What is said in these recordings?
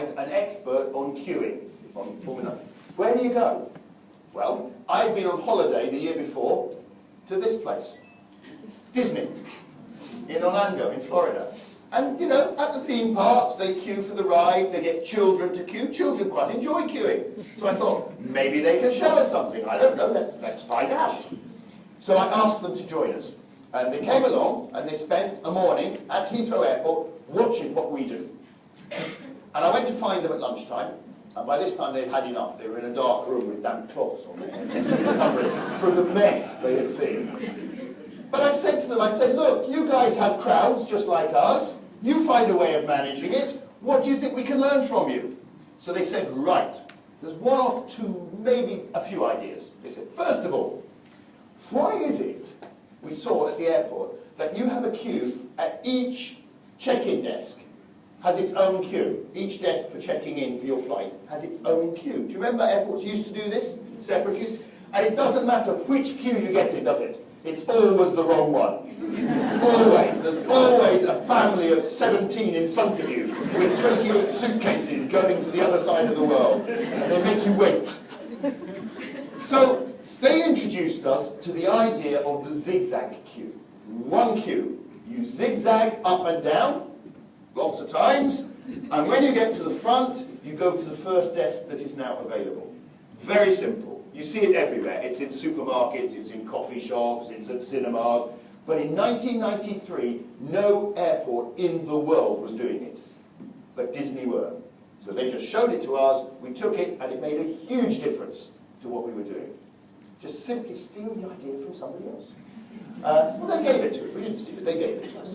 an expert on queuing. Where do you go? Well, I'd been on holiday the year before to this place, Disney, in Orlando, in Florida. And, you know, at the theme parks, they queue for the rides, they get children to queue. Children quite enjoy queuing. So I thought, maybe they can show us something. I don't know, let's find out. So I asked them to join us. And they came along, and they spent a morning at Heathrow Airport watching what we do. And I went to find them at lunchtime. And by this time, they'd had enough. They were in a dark room with damp cloths on their head, from the mess they had seen. But I said to them, I said, look, you guys have crowds just like us. You find a way of managing it. What do you think we can learn from you? So they said, right, there's one or two, maybe a few ideas. They said, first of all, why is it we saw at the airport that you have a queue at each check-in desk has its own queue. Each desk for checking in for your flight has its own queue. Do you remember airports used to do this? Separate queues? And it doesn't matter which queue you get in, does it? It's always the wrong one. Always. There's always a family of 17 in front of you with 28 suitcases going to the other side of the world. And they make you wait. So they introduced us to the idea of the zigzag queue. One queue. You zigzag up and down, lots of times, and when you get to the front, you go to the first desk that is now available. Very simple. You see it everywhere. It's in supermarkets, it's in coffee shops, it's at cinemas. But in 1993, no airport in the world was doing it. But Disney were. So they just showed it to us, we took it, and it made a huge difference to what we were doing. Just simply steal the idea from somebody else. Well, they gave it to us. We didn't steal it, they gave it to us.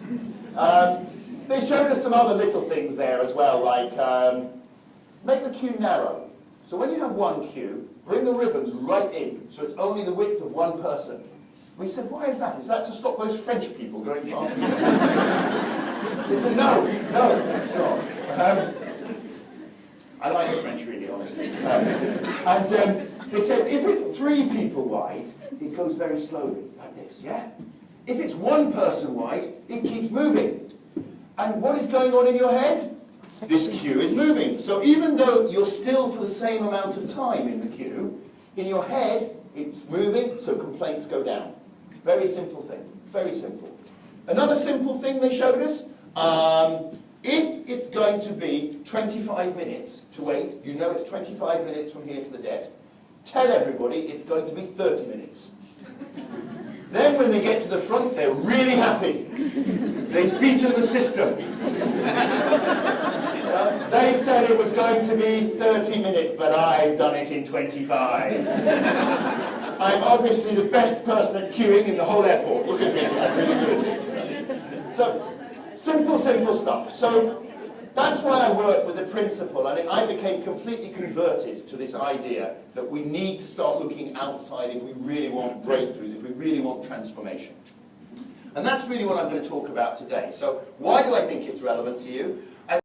They showed us some other little things there as well, like make the queue narrow. So when you have one queue, bring the ribbons right in, so it's only the width of one person. We said, why is that? Is that to stop those French people going faster? They said, no, it's not. I like the French really, honestly. They said, if it's 3 people wide, it goes very slowly, like this, yeah? If it's 1 person wide, it keeps moving. And what is going on in your head? This queue is moving. So even though you're still for the same amount of time in the queue, in your head, it's moving, so complaints go down. Very simple thing. Very simple. Another simple thing they showed us, if it's going to be 25 minutes to wait, you know it's 25 minutes from here to the desk, tell everybody it's going to be 30 minutes. Then when they get to the front, they're really happy. They've beaten the system. They said it was going to be 30 minutes, but I've done it in 25. I'm obviously the best person at queuing in the whole airport. Look at me, I'm really good at it. So, simple stuff. So, that's why I worked with the principle, and I became completely converted to this idea that we need to start looking outside if we really want breakthroughs, if we really want transformation. And that's really what I'm going to talk about today. So why do I think it's relevant to you?